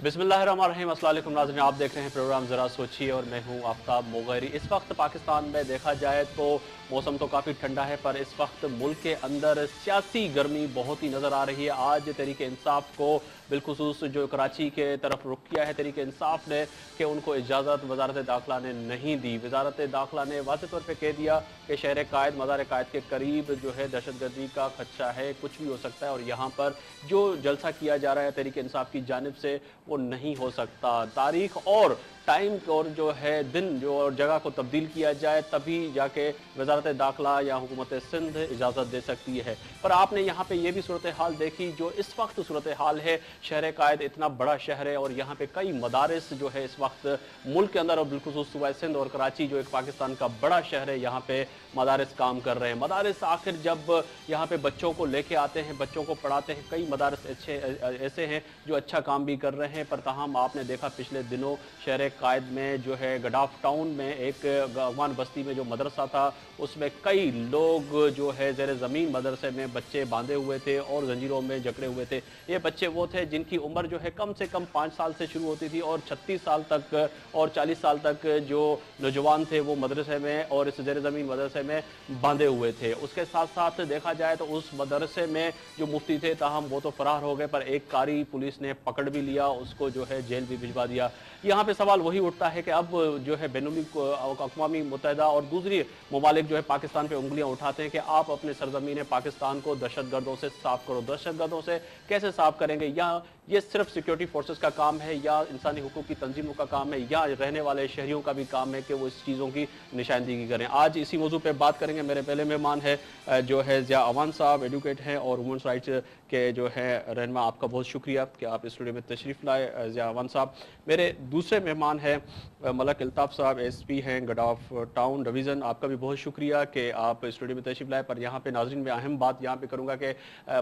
बिस्मिल्लाहिर्रहमानिर्रहीम। अस्सलाम वालेकुम नाज़रीन, आप देख रहे हैं प्रोग्राम ज़रा सोचिए और मैं हूं आफ्ताब मोगैरी। इस वक्त पाकिस्तान में देखा जाए तो मौसम तो काफ़ी ठंडा है, पर इस वक्त मुल्क के अंदर सियासी गर्मी बहुत ही नज़र आ रही है। आज तहरीक इंसाफ को बिलखुसूस जो कराची के तरफ रुख किया है तहरीक इंसाफ ने कि उनको इजाज़त वजारत दाखिला ने नहीं दी। वजारत दाखिला ने वाज़ेह तौर पर कह दिया कि शहर कायद मज़ार कायद के करीब जो है दहशतगर्दी का खदशा है, कुछ भी हो सकता है और यहाँ पर जो जलसा किया जा रहा है तहरीक इंसाफ की जानिब से वो नहीं हो सकता। तारीख और टाइम और जो है दिन जो और जगह को तब्दील किया जाए तभी जाके वजारत दाखिला या हुकूमत सिंध इजाज़त दे सकती है। पर आपने यहाँ पे ये भी सूरत हाल देखी जो इस वक्त सूरत हाल है। शहर कायद इतना बड़ा शहर है और यहाँ पे कई मदारिस जो है इस वक्त मुल्क के अंदर और बिलखुसूस सूबा सिंध और कराची जो एक पाकिस्तान का बड़ा शहर है, यहाँ पे मदारिस काम कर रहे हैं। मदारिस आखिर जब यहाँ पे बच्चों को लेके आते हैं, बच्चों को पढ़ाते हैं, कई मदारिस ऐसे हैं जो अच्छा काम भी कर रहे हैं। पर ताहम आपने देखा पिछले दिनों शहर कायद में जो है गडाफ टाउन में एक अगवान बस्ती में जो मदरसा था उसमें कई लोग जो है ज़ेर ज़मीन मदरसे में बच्चे बांधे हुए थे और जंजीरों में जकड़े हुए थे। ये बच्चे वो थे जिनकी उम्र जो है कम से कम 5 साल से शुरू होती थी और 36 साल तक और 40 साल तक जो नौजवान थे वो मदरसे में और इस ज़ेर ज़मीन मदरसे में बांधे हुए थे। उसके साथ साथ देखा जाए तो उस मदरसे में जो मुफ्ती थे ताहम वो तो फरार हो गए, पर एक कारी पुलिस ने पकड़ भी लिया, उसको जो है जेल भी भिजवा दिया। यहाँ पे सवाल वही उठता है कि अब जो है बैनुल अक़वामी मुत्तहिदा और दूसरी ममालिक जो है पाकिस्तान पे उंगलियां उठाते हैं कि आप अपने सरजमीन पाकिस्तान को दहशतगर्दों से साफ करो। दहशतगर्दों से कैसे साफ करेंगे? या ये सिर्फ सिक्योरिटी फोर्सेस का काम है या इंसानी हुकूक की तंजीमों का काम है या रहने वाले शहरियों का भी काम है कि वो इस चीज़ों की निशानदेही करें? आज इसी मौजू पे बात करेंगे। मेरे पहले मेहमान है जो है ज़िया अवान साहब, एडवोकेट हैं और ह्यूमन राइट्स के जो है रहनुमा। आपका बहुत शुक्रिया कि आप स्टूडियो में तशरीफ़ लाए ज़िया अवान साहब। मेरे दूसरे मेहमान हैं मलक अल्ताफ़ साहब, एसपी हैं गडाफ टाउन डिवीज़न। आपका भी बहुत शुक्रिया कि आप स्टूडियो में तशरीफ़ लाए। पर यहाँ पे नाज़रीन में अहम बात यहाँ पे करूँगा कि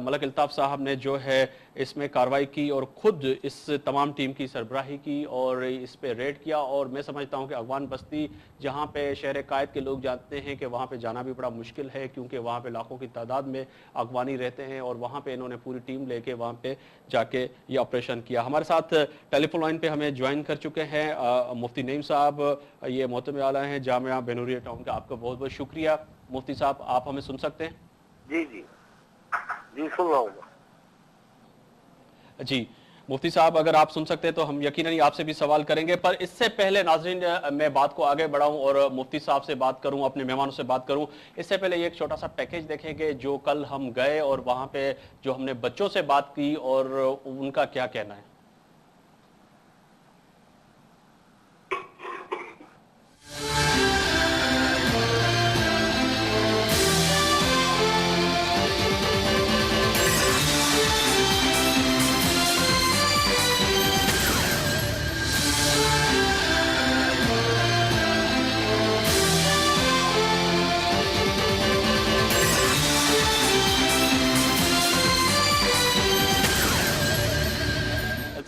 मलक अल्ताफ़ साहब ने जो है इसमें कार्रवाई की और ख़ुद इस तमाम टीम की सरबराही की और इस पर रेड किया। और मैं समझता हूँ कि अगवान बस्ती जहाँ पे शहर कायद के लोग जानते हैं कि वहाँ पे जाना भी बड़ा मुश्किल है क्योंकि वहाँ पे लाखों की तादाद में अगवानी रहते हैं और वहाँ पे इन्होंने पूरी टीम लेके वहाँ पे जाके ये ऑपरेशन किया। हमारे साथ टेलीफोन लाइन पे हमें ज्वाइन कर चुके हैं मुफ्ती नईम साहब, ये मोहतरम आला हैं जामिया बेनूरिया टाउन का। आपका बहुत बहुत शुक्रिया। मुफ्ती साहब, आप हमें सुन सकते हैं? जी जी जी सुन रहा हूँ जी। मुफ्ती साहब अगर आप सुन सकते हैं तो हम यकीनन ही आपसे भी सवाल करेंगे, पर इससे पहले नाज़रीन मैं बात को आगे बढ़ाऊं और मुफ्ती साहब से बात करूं, अपने मेहमानों से बात करूं, इससे पहले एक छोटा सा पैकेज देखेंगे जो कल हम गए और वहां पे जो हमने बच्चों से बात की और उनका क्या कहना है।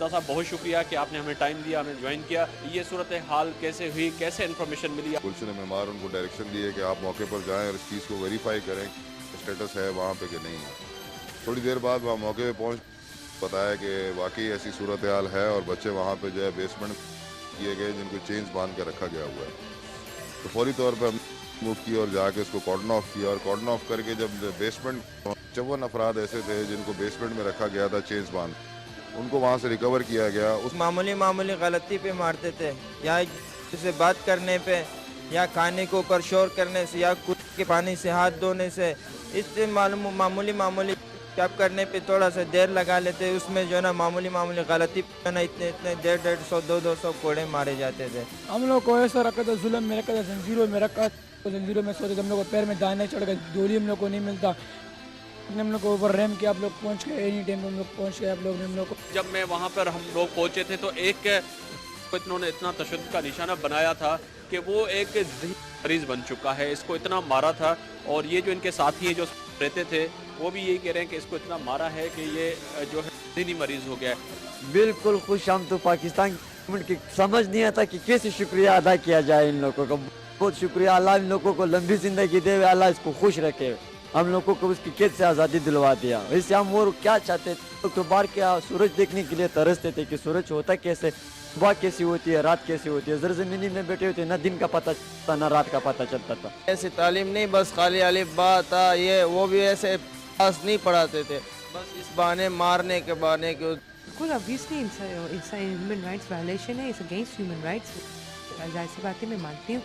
साहब बहुत शुक्रिया कि आपने हमें टाइम दिया, हमें ज्वाइन किया। ये सूरत हाल कैसे हुई, कैसे इन्फॉर्मेशन मिली? पुलिस ने मेहमान उनको डायरेक्शन दिए कि आप मौके पर जाएं और इस चीज़ को वेरीफाई करें स्टेटस है वहाँ पे कि नहीं है। थोड़ी देर बाद वहाँ मौके पे पहुँच बताया कि वाकई ऐसी सूरत हाल है और बच्चे वहाँ पे जो है बेसमेंट किए गए जिनको चेन्स बांध कर रखा गया हुआ है। तो फौरी तौर पर मूव किया और जाके उसको कॉर्डन ऑफ किया और कॉर्डन ऑफ करके जब बेसमेंट 54 अफराद ऐसे थे जिनको बेसमेंट में रखा गया था चेन्स बांध, उनको वहाँ से रिकवर किया गया। उस मामूली गलती पे मारते थे या से बात करने पे या खाने के ऊपर शोर करने से या कुछ के पानी से हाथ धोने से, इससे मामूली क्या करने पे थोड़ा सा देर लगा लेते, उसमें जो है ना मामूली गलती पे ना इतने 150 200 कोड़े मारे जाते थे। हम लोग को ऐसा रखा था, जुल्म में रखा था, जंजीरों में रखा, जंजीरों में सोते थे। हम लोग को पैर में दाने चढ़ गए, डोली हम लोग को नहीं मिलता। हम लोग को ऊपर रैम के आप लोग पहुंच गए, एनी टाइम हम लोग पहुंच गए। आप लोग ने हम लोग को जब मैं वहाँ पर हम लोग पहुँचे थे तो एक इन्होंने इतना तशद्दुद का निशाना बनाया था कि वो एक मरीज बन चुका है, इसको इतना मारा था। और ये जो इनके साथी हैं जो रहते थे वो भी यही कह रहे हैं कि इसको इतना मारा है कि ये जो है जहनी मरीज हो गया है। बिल्कुल खुश हम तो पाकिस्तान गवर्नमेंट की समझ नहीं आता कि कैसे शुक्रिया अदा किया जाए इन लोगों का। बहुत शुक्रिया, अल्लाह इन लोगों को लंबी जिंदगी दे, अल्लाह इसको खुश रखे। हम लोगों को उसकी कैद से आज़ादी दिलवा दिया। वैसे हम और क्या चाहते थे, तो बाहर क्या सूरज देखने के लिए तरसते थे कि सूरज होता कैसे, सुबह कैसी होती है, रात कैसी होती है। ज़रज़मीनी में बैठे होते, ना दिन का पता चलता ना रात का पता चलता था। ऐसी तालीम नहीं, बस खाली अलिफ बा ता ये, वो भी ऐसे पास नहीं पढ़ाते थे, बस इस बहाने मारने के बहाने के। बिल्कुल ऑब्वियसली ह्यूमन राइट्स वायलेशन है, इट्स अगेंस्ट ह्यूमन राइट्स। जाहिर सी बातें मैं मानती हूँ,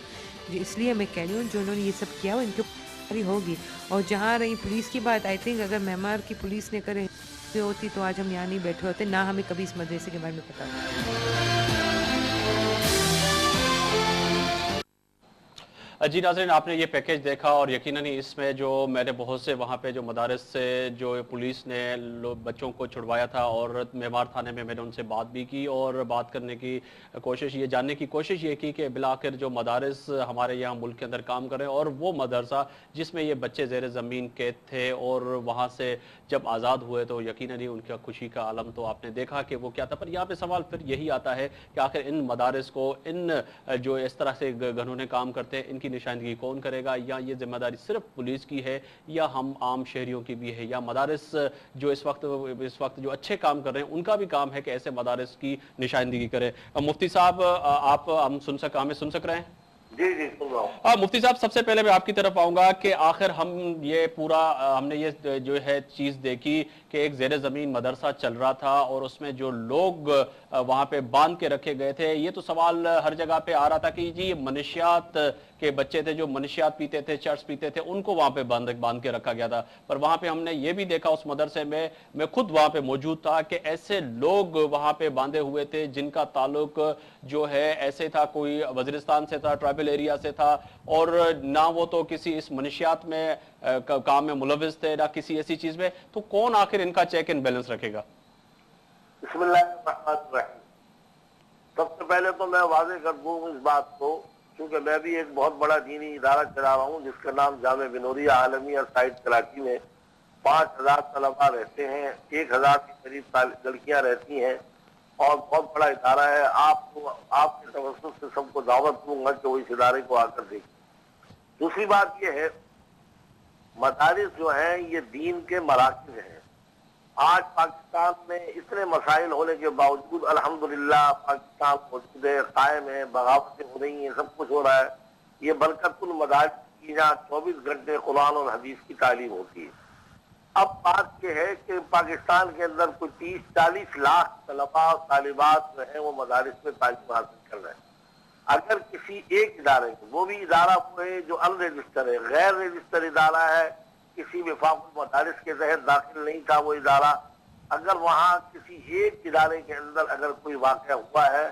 इसलिए मैं कह रही हूँ जो उन्होंने ये सब किया वो इनके ऊपर होगी। और जहाँ रही पुलिस की बात, आई थिंक अगर म्यांमार की पुलिस ने करे होती तो आज हम यहाँ नहीं बैठे होते, ना हमें कभी इस मदरसे के बारे में पता था। जी नाज़रीन, आपने ये पैकेज देखा और यकीनन ही इसमें जो मैंने बहुत से वहाँ पे जो मदारस से जो पुलिस ने बच्चों को छुड़वाया था और मेमार थाने में मैंने उनसे बात भी की और बात करने की कोशिश, ये जानने की कोशिश ये की कि बिलाखिर जो मदारस हमारे यहाँ मुल्क के अंदर काम कर रहे हैं और वो मदरसा जिसमें ये बच्चे ज़ेर ज़मीन कैद थे और वहाँ से जब आज़ाद हुए तो यकीनन ही उनका खुशी का आलम तो आपने देखा कि वो क्या था। पर यहाँ पे सवाल फिर यही आता है कि आखिर इन मदारस को, इन जो इस तरह से घनौने काम करते हैं, इनकी निशानदगी कौन करेगा? या ये जिम्मेदारी सिर्फ पुलिस की है या हम आम शहरियों की भी है, या मदारस जो इस वक्त जो अच्छे काम कर रहे हैं उनका भी काम है कि ऐसे मदारस की निशानदगी करें? मुफ्ती साहब, आप हमें सुन सक रहे हैं? जी जी सुन रहा हूँ। मुफ्ती साहब, सबसे पहले मैं आपकी तरफ आऊंगा कि आखिर हम ये पूरा हमने ये जो है चीज देखी कि एक ज़ेरे ज़मीन मदरसा चल रहा था और उसमें जो लोग वहां पे बांध के रखे गए थे, ये तो सवाल हर जगह पे आ रहा था कि जी मनशियात के बच्चे थे जो मनशियात पीते थे, चर्च पीते थे, उनको वहां पे बांध के रखा गया था। पर वहां पे हमने ये भी देखा उस मदरसे में, मैं खुद वहां पे मौजूद था, कि ऐसे लोग वहां पे बांधे हुए थे जिनका ताल्लुक जो है ऐसे था, कोई वजीरिस्तान से था, ट्राइबल एरिया से था, और ना वो तो किसी इस मनशियात में काम में मुलविस थे ना किसी ऐसी चीज में। तो कौन आखिर इनका चेक एंड बैलेंस रखेगा? बिस्मिल्लाहिर्रहमानिर्रहीम। सबसे पहले तो मैं वाज़ेह कर दूं इस बात को, क्योंकि मैं भी एक बहुत बड़ा दीनी इदारा चला रहा हूँ जिसका नाम जामे बिनूरिया आलमिया साइड कराची में 5000 तलबा रहते हैं, 1000 के करीब लड़कियां रहती हैं और बहुत बड़ा इदारा है। आपके तवज्जुह से सबको दावत दूंगा कि वो इस इदारे को आकर देखें। दूसरी बात यह है, मदारिस जो हैं ये दीन के मराकिज़ हैं। आज पाकिस्तान में इतने मसाइल होने के बावजूद अल्हम्दुलिल्लाह पाकिस्तान मौजूद है, कायम है, बगावतें हो रही हैं, सब कुछ हो रहा है। ये बरकतुल मदारिस की जहाँ 24 घंटे कुरान और हदीस की तालीम होती है। अब बात यह है कि पाकिस्तान के अंदर कोई 30-40 लाख तलबा और तालिबात जो है वो मदारिस में तालीम हासिल कर रहे हैं। अगर किसी एक इदारे को, वो भी इदारा वो है जो अनरजिस्टर है, गैर रजिस्टर इदारा है, किसी विफाकुल मदारिस के तहत दाखिल नहीं था वो इदारा, अगर वहाँ किसी एक इदारे के अंदर अगर कोई वाक़या हुआ है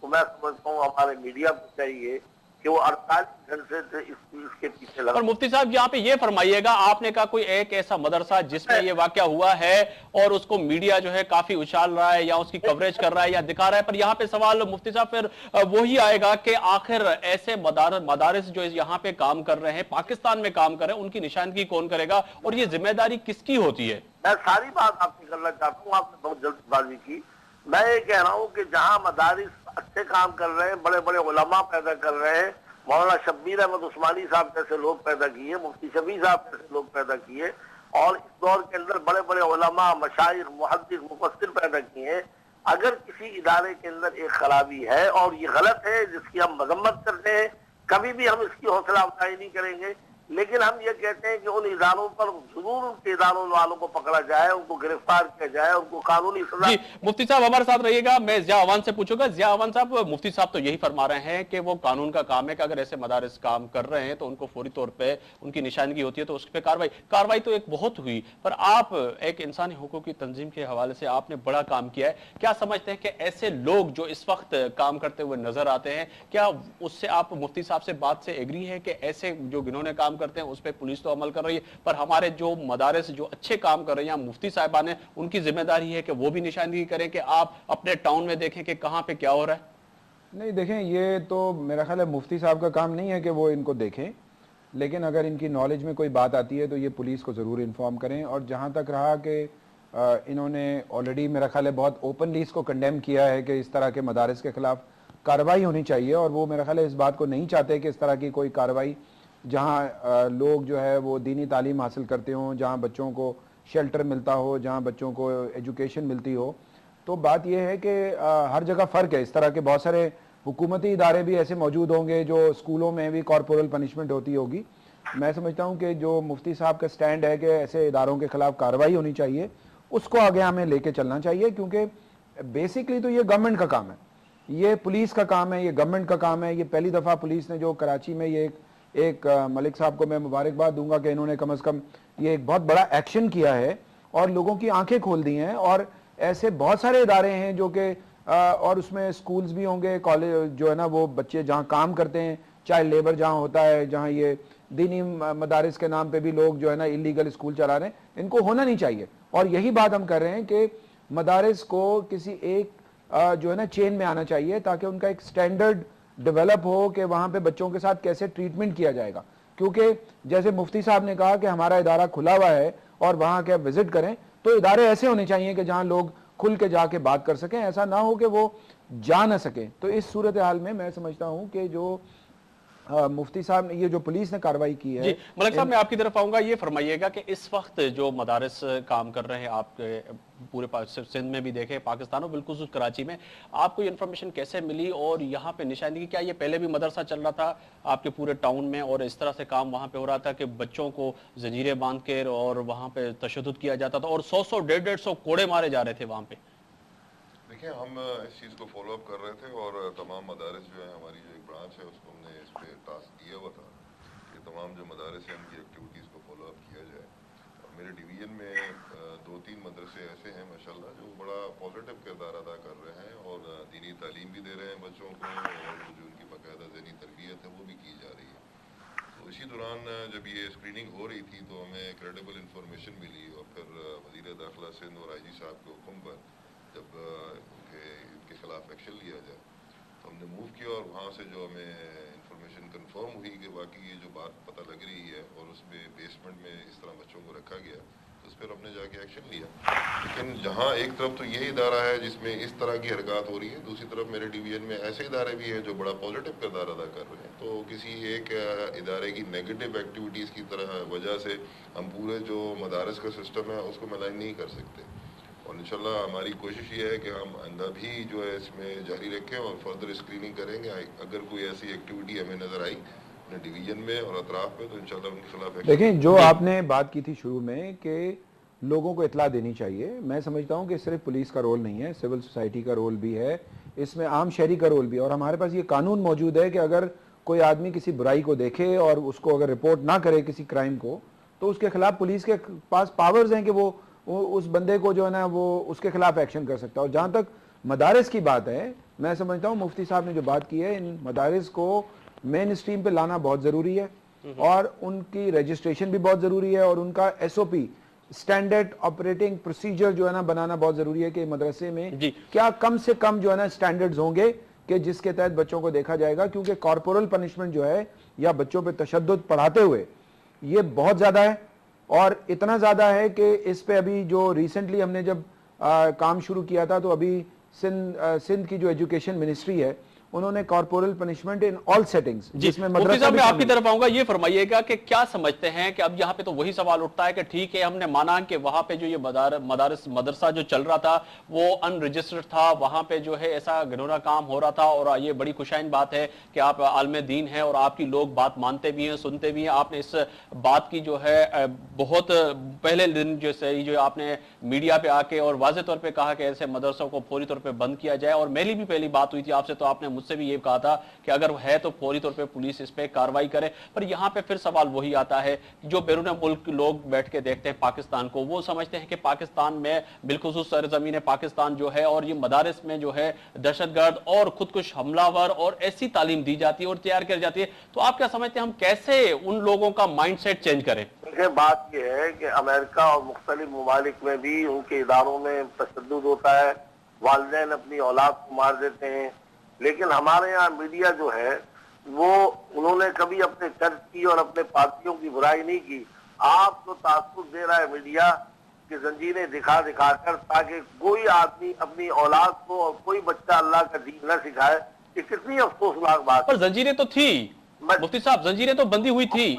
तो मैं समझता हूँ हमारे मीडिया को चाहिए कि वो 48 घंटे से इसके पीछे लगा। और मुफ्ती साहब यहाँ पे ये फरमाइएगा, आपने कहा कोई एक ऐसा मदरसा जिसमें ये वाकया हुआ है और उसको मीडिया जो है काफी उछाल रहा है या उसकी कवरेज कर रहा है या दिखा रहा है, पर यहाँ पे सवाल मुफ्ती साहब फिर वही आएगा कि आखिर ऐसे मदारिस जो यहाँ पे काम कर रहे हैं, पाकिस्तान में काम कर रहे हैं, उनकी निशानदगी कौन करेगा और ये जिम्मेदारी किसकी होती है? मैं सारी बात आपसे करना चाहता हूँ, आपने बहुत जल्दबाजी की। मैं ये कह रहा हूँ कि जहाँ मदारिस अच्छे काम कर रहे हैं, बड़े बड़े उलमा पैदा कर रहे हैं, मौलाना शब्बीर अहमद उस्मानी साहब जैसे लोग पैदा किए, मुफ्ती शफी साहब जैसे लोग पैदा किए, और इस दौर के अंदर बड़े बड़े उलमा, मशाइख, मुहद्दिस, मुफस्सिर पैदा किए हैं। अगर किसी इदारे के अंदर एक खराबी है और ये गलत है जिसकी हम मजम्मत करते हैं, कभी भी हम इसकी हौसला अफजाई नहीं करेंगे, लेकिन हम ये कहते हैं कि उन इदारों पर जरूर उनके इदारों वालों को पकड़ा जाए, उनको गिरफ्तार किया जाए, उनको कानूनी सजा। जी मुफ्ती साहब हमारे साथ रहिएगा, मैं जिया अवान से पूछूंगा। जिया अवान साहब, मुफ्ती साहब तो यही फरमा रहे हैं कि वो कानून का काम है कि अगर ऐसे मदारिस काम कर रहे हैं तो उनको फौरी तौर पे उनकी निशानगी होती है तो उस पर कार्रवाई तो एक बहुत हुई, पर आप एक इंसानी हुकूक की तंजीम के हवाले से आपने बड़ा काम किया है। क्या समझते हैं कि ऐसे लोग जो इस वक्त काम करते हुए नजर आते हैं, क्या उससे आप मुफ्ती साहब से बात से एग्री है कि ऐसे जो जिन्होंने काम करते हैं उस पर पुलिस तो अमल कर रही है, पर हमारे जो मदारिस जो अच्छे काम कर रहे हैं, मुफ्ती साहिबान, उनकी जिम्मेदारी है कि वो भी निशानदगी करें कि आप अपने टाउन में देखें कि कहां पे क्या हो रहा है? नहीं देखें, ये तो मेरा ख्याल है मुफ्ती साहब का काम नहीं है कि वो इनको देखें, लेकिन अगर इनकी नॉलेज में कोई बात आती है तो ये पुलिस को ज़रूर इन्फॉर्म करें। और जहाँ तक रहा कि इन्होंने ऑलरेडी मेरा ख्याल है बहुत ओपनली इसको कंडेम किया है कि इस तरह के मदारिस के खिलाफ कार्रवाई होनी चाहिए, और वो मेरा ख्याल है इस बात को नहीं चाहते कि इस तरह की कोई कार्रवाई جہاں لوگ جو ہے وہ دینی تعلیم حاصل کرتے ہوں, جہاں بچوں کو شیلٹر ملتا ہو, جہاں بچوں کو ایجوکیشن ملتی ہو. تو بات یہ ہے کہ ہر جگہ فرق ہے. اس طرح کے بہت سارے حکومتی ادارے بھی ایسے موجود ہوں گے جو اسکولوں میں بھی کارپورل پنشمنٹ ہوتی ہوگی. میں سمجھتا ہوں کہ جو مفتی صاحب کا سٹینڈ ہے کہ ایسے اداروں کے خلاف کارروائی ہونی چاہیے, اس کو آگے ہمیں لے کے چلنا چاہیے, کیونکہ بیسکلی تو یہ گورنمنٹ کا کام ہے, یہ پولیس کا کام ہے, یہ گورنمنٹ کا کام ہے. یہ پہلی دفعہ پولیس نے جو کراچی میں یہ ایک ملک صاحب کو میں مبارکباد دوں گا کہ انہوں نے کم از کم یہ ایک بہت بڑا ایکشن کیا ہے اور لوگوں کی آنکھیں کھول دی ہیں. اور ایسے بہت سارے ادارے ہیں جو کہ اور اس میں سکولز بھی ہوں گے, کالج جو ہے نا وہ بچے جہاں کام کرتے ہیں, چائلڈ لیبر جہاں ہوتا ہے, جہاں یہ دینی مدارس کے نام پہ بھی لوگ جو ہے نا اللیگل اسکول چلا رہے ہیں, ان کو ہونا نہیں چاہیے. اور یہی بات ہم کر رہے ہیں کہ مدارس کو کسی ایک جو ہے نا چین میں آنا چاہیے تاکہ ان کا ایک سٹینڈرڈ ڈیولپ ہو کہ وہاں پہ بچوں کے ساتھ کیسے ٹریٹمنٹ کیا جائے گا. کیونکہ جیسے مفتی صاحب نے کہا کہ ہمارا ادارہ کھلا ہوا ہے اور وہاں کے وزٹ کریں, تو ادارے ایسے ہونے چاہیے کہ جہاں لوگ کھل کے جا کے بات کر سکیں, ایسا نہ ہو کہ وہ جا نہ سکیں. تو اس صورتحال میں میں سمجھتا ہوں کہ جو مفتی صاحب نے یہ جو پولیس نے کارروائی کی ہے. جی ملک صاحب, میں آپ کی طرف آؤں گا. یہ فرمائیے گا کہ اس وقت جو مدارس کام کر رہے ہیں آپ کے پورے سندھ میں بھی دیکھیں, پاکستان اور بالخصوص کراچی میں, آپ کو یہ انفارمیشن کیسے ملی اور یہاں پہ نشاندہی, کیا یہ پہلے بھی مدرسہ چل رہا تھا آپ کے پورے ٹاؤن میں اور اس طرح سے کام وہاں پہ ہو رہا تھا کہ بچوں کو زنجیریں باندھ کے اور وہاں پہ تشدد کیا جاتا تھا اور 100 150 کوڑے مارے جا رہے تھے وہاں پہ؟ دیکھیں, ہم اس چیز کو فالو اپ کر رہے تھے اور تمام مدارس جو ہیں, ہماری جو ایک برانچ ہے اس کو ہم نے اس پہ ٹاسک دیا ہوا تھا کہ تمام جو مدارس ہیں ان کی ایکٹیویٹیز کو فالو اپ کیا جائے. اور میرے ڈویژن میں 2-3 مدرسے ایسے ہیں ماشاءاللہ جو بڑا پازیٹیو کردار ادا کر رہے ہیں اور دینی تعلیم بھی دے رہے ہیں بچوں کو, اور جو ان کی باقاعدہ ذہنی تربیت ہے وہ بھی کی جا رہی ہے. تو اسی دوران جب یہ اسکریننگ ہو رہی تھی تو ہمیں کریڈیبل انفارمیشن ملی اور پھر وزیر داخلہ سندھ اور آئی جی صاحب کے حکم پر جب ان کے خلاف ایکشن لیا جائے تو ہم نے موو کیا, اور وہاں سے جو ہمیں انفارمیشن کنفرم ہوئی کہ واقعی یہ جو بات پتہ لگ رہی ہے اور اس میں بیسمنٹ میں اس طرح بچوں کو رکھا گیا, تو اس پر ہم نے جا کے ایکشن لیا. لیکن جہاں ایک طرف تو یہ ادارہ ہے جس میں اس طرح کی حرکات ہو رہی ہے, دوسری طرف میرے ڈویژن میں ایسے ادارے بھی ہیں جو بڑا پازیٹیو کردار ادا کر رہے ہیں. تو کسی ایک ادارے کی نیگیٹو ایکٹیویٹیز کی طرح وجہ سے ہم پورے جو مدارس کا سسٹم ہے اس کو ملائن نہیں کر سکتے. اور انشاءاللہ ہماری کوشش یہ ہے کہ ہم آئندہ بھی جو ہے اس میں جاری رکھیں اور فردر اسکریننگ کریں گے. اگر کوئی ایسی ایکٹیویٹی ہمیں نظر آئی اپنے ڈویژن میں اور اطراف میں تو انشاءاللہ ان کے خلاف. دیکھیں, جو آپ نے بات کی تھی شروع میں کہ لوگوں کو اطلاع دینی چاہیے, میں سمجھتا ہوں کہ صرف پولیس کا رول نہیں ہے, سول سوسائٹی کا رول بھی ہے, اس میں عام شہری کا رول بھی ہے. اور ہمارے پاس یہ قانون موجود ہے کہ اگر کوئی آدمی کسی برائی کو دیکھے اور اس کو اگر رپورٹ نہ کرے کسی کرائم کو, تو اس کے خلاف پولیس کے پاس پاورز ہیں کہ وہ اس بندے کو جو ہے نا وہ اس کے خلاف ایکشن کر سکتا ہے. اور جہاں تک مدارس کی بات ہے, میں سمجھتا ہوں مفتی صاحب نے جو بات کی ہے, ان مدارس کو مین اسٹریم پہ لانا بہت ضروری ہے اور ان کی رجسٹریشن بھی بہت ضروری ہے, اور ان کا SOP اسٹینڈرڈ آپریٹنگ پروسیجر جو ہے نا بنانا بہت ضروری ہے کہ مدرسے میں کیا کم سے کم جو ہے نا اسٹینڈرڈز ہوں گے کہ جس کے تحت بچوں کو دیکھا جائے گا. کیونکہ کارپورل پنشمنٹ جو ہے یا بچوں پہ تشدد پڑھاتے ہوئے یہ بہت زیادہ ہے, اور اتنا زیادہ ہے کہ اس پہ ابھی جو ریسنٹلی ہم نے جب کام شروع کیا تھا تو ابھی سندھ کی جو ایجوکیشن منسٹری ہے انہوں نے کارپورل پنشمنٹ ان آل سیٹنگز, جس میں مفتی صاحب میں آپ کی طرف آؤں گا. یہ فرمائیے گا کہ کیا سمجھتے ہیں کہ اب یہاں پہ تو وہی سوال اٹھتا ہے کہ ٹھیک ہے ہم نے مانا کہ وہاں پہ جو یہ مدرسہ جو چل رہا تھا وہ ان رجسٹرڈ تھا, وہاں پہ جو ہے ایسا گھنورا کام ہو رہا تھا, اور یہ بڑی خوشائن بات ہے کہ آپ عالم دین ہیں اور آپ کی لوگ بات مانتے بھی ہیں, سنتے بھی ہیں. آپ نے اس بات کی جو ہے بہت پہلے دن جو آپ نے میڈیا پہ آ کے اور واضح طور پہ کہا کہ ایسے مدرسوں کو فوری طور پہ بند کیا جائے, اور میری بھی پہلی بات ہوئی تھی آپ سے تو آپ نے مجھ سے بھی یہ کہا تھا کہ اگر ہے تو فوری طور پہ پولیس اس پہ کارروائی کرے. پر یہاں پہ پھر سوال وہی آتا ہے جو بیرون ملک لوگ بیٹھ کے دیکھتے ہیں پاکستان کو, وہ سمجھتے ہیں کہ پاکستان میں بالخصوص سرزمین پاکستان جو ہے اور یہ مدارس میں جو ہے دہشت گرد اور خودکش حملہ ور اور ایسی تعلیم دی جاتی ہے اور تیار کی جاتی ہے. تو آپ کیا سمجھتے ہیں ہم کیسے ان لوگوں کا مائنڈ سیٹ چینج کریں؟ بات یہ ہے کہ امریکہ اور مختلف ممالک میں بھی ان کے اداروں میں تشدد ہوتا ہے, والدین اپنی اولاد کو مار دیتے ہیں, لیکن ہمارے یہاں میڈیا جو ہے وہ انہوں نے کبھی اپنے چرچ کی اور اپنے پارٹیوں کی برائی نہیں کی. آپ کو تعصب دے رہا ہے میڈیا کہ زنجیریں دکھا دکھا کر تاکہ کوئی آدمی اپنی اولاد کو اور کوئی بچہ اللہ کا دین نہ سکھائے. یہ کتنی افسوسناک بات. پر زنجیریں تو تھی, मुफ्ती साहब, जंजीरें तो बंदी हुई थी।